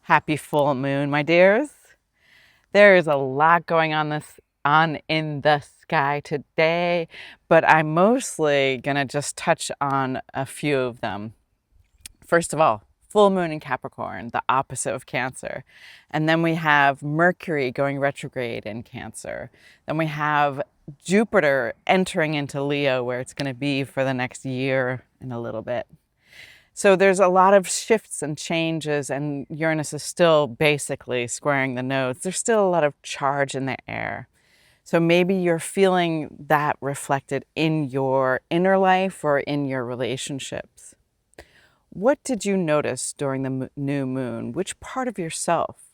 Happy full moon, my dears. There is a lot going on in the sky today, but I'm mostly gonna just touch on a few of them. First of all, full moon in Capricorn, the opposite of Cancer. And then we have Mercury going retrograde in Cancer. Then we have Jupiter entering into Leo, where it's going to be for the next year and a little bit. So there's a lot of shifts and changes, and Uranus is still basically squaring the nodes. There's still a lot of charge in the air. So maybe you're feeling that reflected in your inner life or in your relationships. What did you notice during the new moon? Which part of yourself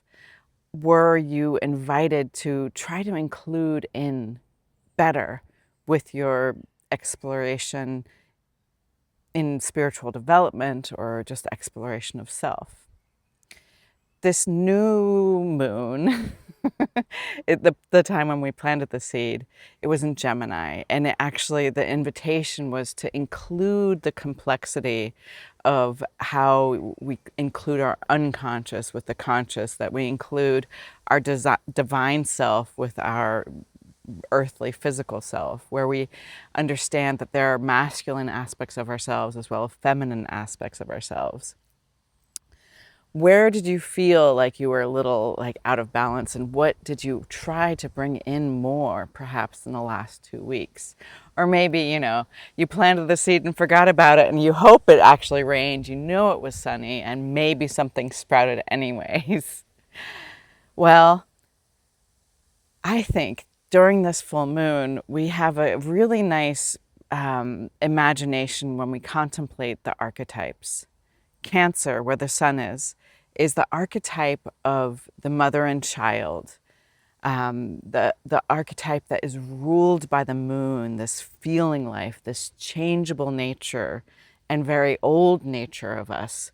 were you invited to try to include in better with your exploration in spiritual development or just exploration of self? This new moon, the time when we planted the seed, it was in Gemini. And the invitation was to include the complexity of how we include our unconscious with the conscious, that we include our divine self with our earthly physical self, where we understand that there are masculine aspects of ourselves as well as feminine aspects of ourselves. Where did you feel like you were a little out of balance, and what did you try to bring in more perhaps in the last 2 weeks? Or maybe, you planted the seed and forgot about it, and you hope it actually rained, it was sunny, and maybe something sprouted anyways. Well, I think during this full moon, we have a really nice imagination when we contemplate the archetypes. Cancer, where the sun is the archetype of the mother and child, the archetype that is ruled by the moon, this feeling life, this changeable nature and very old nature of us.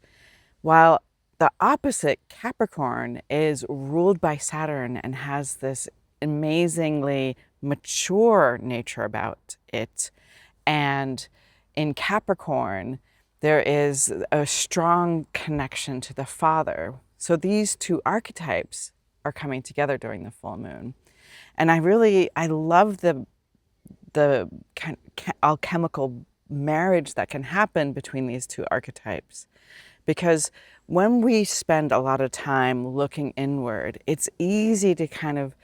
While the opposite, Capricorn, is ruled by Saturn and has this amazingly mature nature about it. And in Capricorn, there is a strong connection to the father. So these two archetypes are coming together during the full moon. And I love the alchemical marriage that can happen between these two archetypes. Because when we spend a lot of time looking inward, it's easy to kind of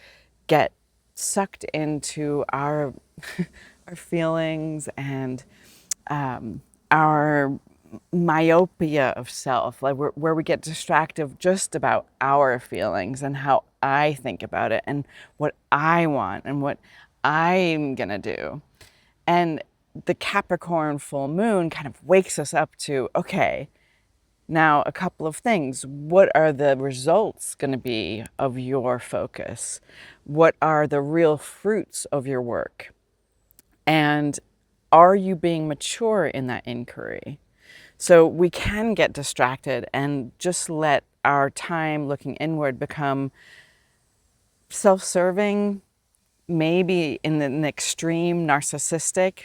get sucked into our our feelings and our myopia of self, like where we get distracted just about our feelings and how I think about it and what I want and what I'm gonna do. And the Capricorn full moon kind of wakes us up to, okay, now a couple of things. What are the results going to be of your focus? What are the real fruits of your work? And are you being mature in that inquiry? So we can get distracted and just let our time looking inward become self-serving, maybe in an extreme narcissistic,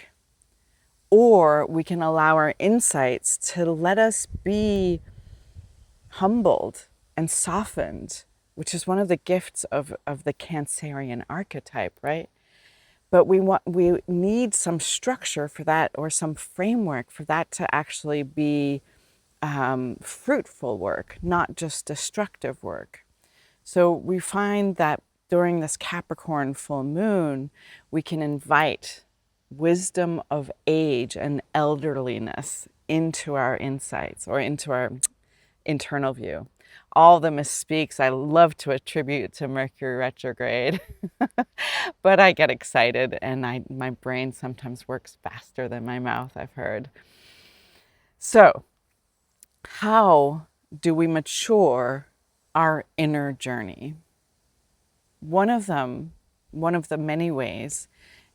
or we can allow our insights to let us be humbled and softened, which is one of the gifts of the Cancerian archetype, right? But we need some structure for that, or some framework for that to actually be fruitful work, not just destructive work. So we find that during this Capricorn full moon, we can invite wisdom of age and elderliness into our insights or into our internal view. All the misspeaks I love to attribute to Mercury retrograde, but I get excited and my brain sometimes works faster than my mouth, I've heard. So, how do we mature our inner journey? One of the many ways,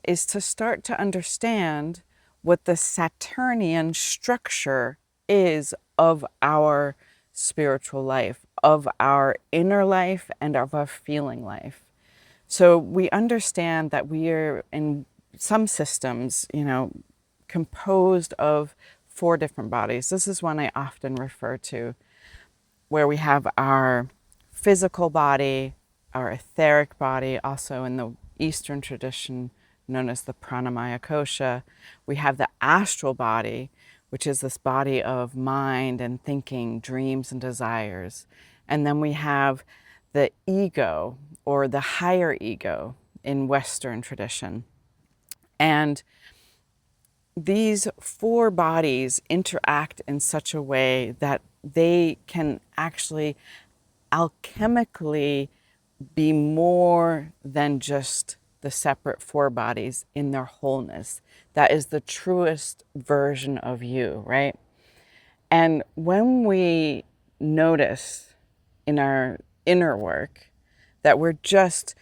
is to start to understand what the Saturnian structure is of our spiritual life, of our inner life, and of our feeling life. So we understand that we are, in some systems, composed of 4 different bodies. This is one I often refer to. where we have our physical body, our etheric body, also in the Eastern tradition known as the pranamaya kosha. We have the astral body, which is this body of mind and thinking, dreams and desires. And then we have the ego, or the higher ego in Western tradition. And these four bodies interact in such a way that they can actually alchemically be more than just the separate four bodies in their wholeness. That is the truest version of you, right? And when we notice in our inner work that we're just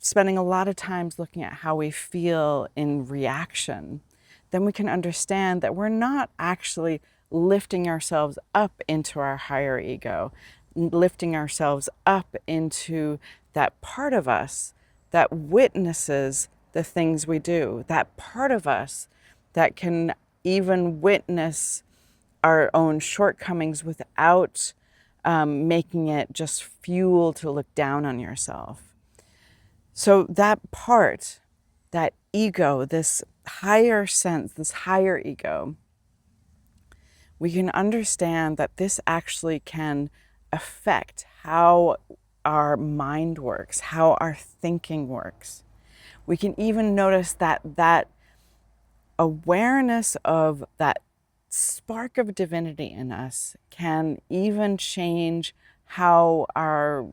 spending a lot of times looking at how we feel in reaction, then we can understand that we're not actually lifting ourselves up into our higher ego, lifting ourselves up into that part of us that witnesses the things we do, that part of us that can even witness our own shortcomings without making it just fuel to look down on yourself. So that part, that ego, this higher sense, this higher ego, we can understand that this actually can affect how our mind works, how our thinking works. We can even notice that that awareness of that spark of divinity in us can even change how our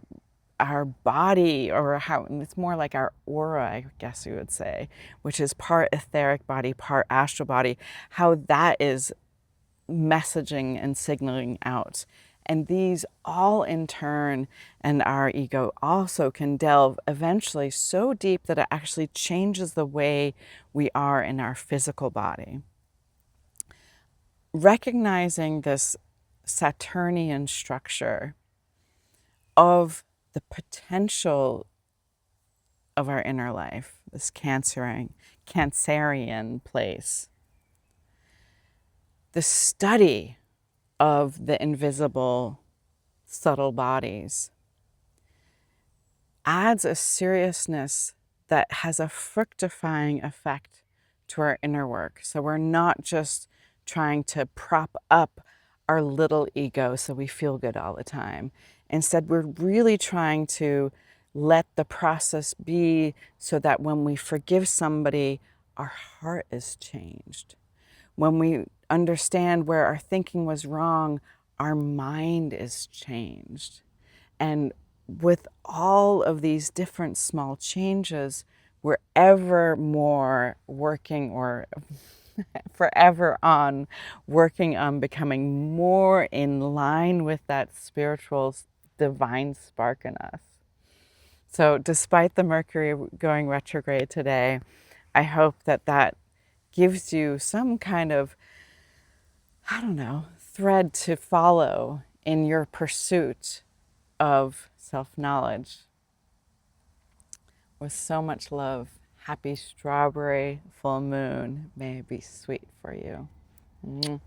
body, or how it's more like our aura, I guess you would say, which is part etheric body, part astral body, how that is messaging and signaling out. And these all in turn, and our ego also can delve eventually so deep that it actually changes the way we are in our physical body. Recognizing this Saturnian structure of the potential of our inner life, this Cancerian place, the study of the invisible, subtle bodies adds a seriousness that has a fructifying effect to our inner work. So we're not just trying to prop up our little ego so we feel good all the time. Instead, we're really trying to let the process be so that when we forgive somebody, our heart is changed. When we understand where our thinking was wrong, our mind is changed. And with all of these different small changes, we're ever more working, or forever on working on becoming more in line with that spiritual divine spark in us. So despite the Mercury going retrograde today, I hope that that gives you some kind of, I don't know, thread to follow in your pursuit of self-knowledge. With so much love, happy strawberry full moon. May it be sweet for you.